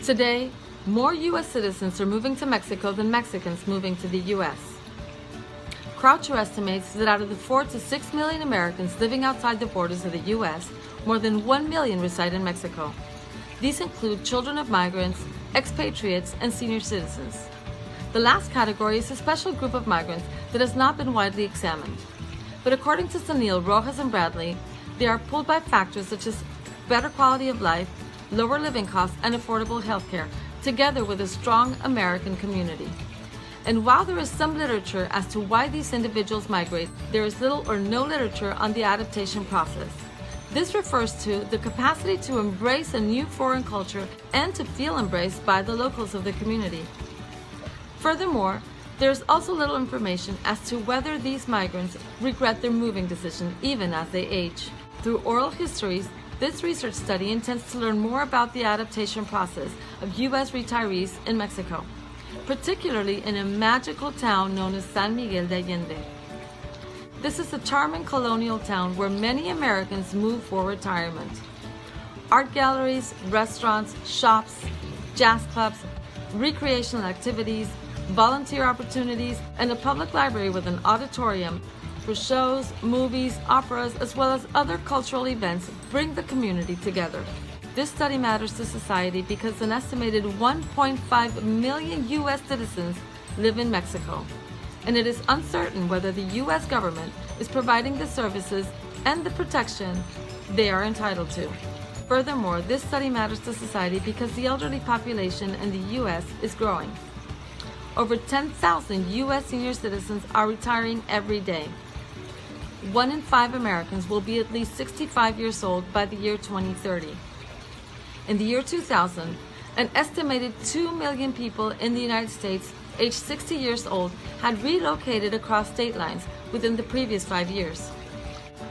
Today, more U.S. citizens are moving to Mexico than Mexicans moving to the U.S. Croucher estimates that out of the 4 to 6 million Americans living outside the borders of the U.S., more than 1 million reside in Mexico. These include children of migrants, expatriates, and senior citizens. The last category is a special group of migrants that has not been widely examined. But according to Sanil, Rojas, and Bradley, they are pulled by factors such as better quality of life, lower living costs, and affordable health care, together with a strong American community. And while there is some literature as to why these individuals migrate, there is little or no literature on the adaptation process. This refers to the capacity to embrace a new foreign culture and to feel embraced by the locals of the community. Furthermore, there is also little information as to whether these migrants regret their moving decision even as they age. Through oral histories, this research study intends to learn more about the adaptation process of U.S. retirees in Mexico, particularly in a magical town known as San Miguel de Allende. This is a charming colonial town where many Americans move for retirement. Art galleries, restaurants, shops, jazz clubs, recreational activities, volunteer opportunities, and a public library with an auditorium for shows, movies, operas, as well as other cultural events bring the community together. This study matters to society because an estimated 1.5 million U.S. citizens live in Mexico, and it is uncertain whether the U.S. government is providing the services and the protection they are entitled to. Furthermore, this study matters to society because the elderly population in the U.S. is growing. Over 10,000 U.S. senior citizens are retiring every day. 1 in 5 Americans will be at least 65 years old by the year 2030. In the year 2000, an estimated 2 million people in the United States aged 60 years old had relocated across state lines within the previous 5 years.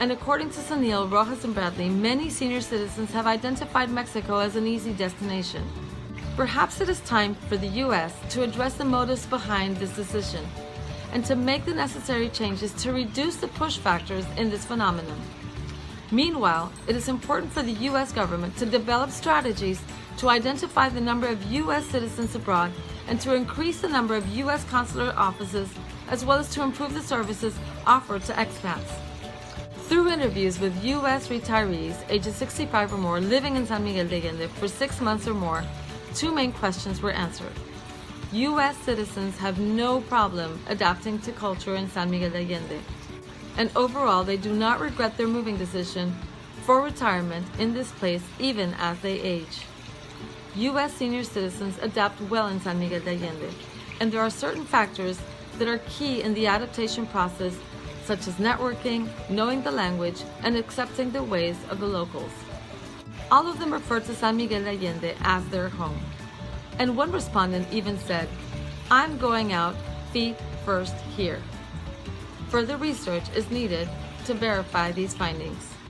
And according to Sanil, Rojas, and Bradley, many senior citizens have identified Mexico as an easy destination. Perhaps it is time for the U.S. to address the motives behind this decision and to make the necessary changes to reduce the push factors in this phenomenon. Meanwhile, it is important for the U.S. government to develop strategies to identify the number of U.S. citizens abroad and to increase the number of U.S. consular offices, as well as to improve the services offered to expats. Through interviews with U.S. retirees ages 65 or more living in San Miguel de Allende for 6 months or more, 2 main questions were answered. U.S. citizens have no problem adapting to culture in San Miguel de Allende, and overall they do not regret their moving decision for retirement in this place even as they age. U.S. senior citizens adapt well in San Miguel de Allende, and there are certain factors that are key in the adaptation process, such as networking, knowing the language, and accepting the ways of the locals. All of them refer to San Miguel de Allende as their home. And one respondent even said, "I'm going out feet first here." Further research is needed to verify these findings.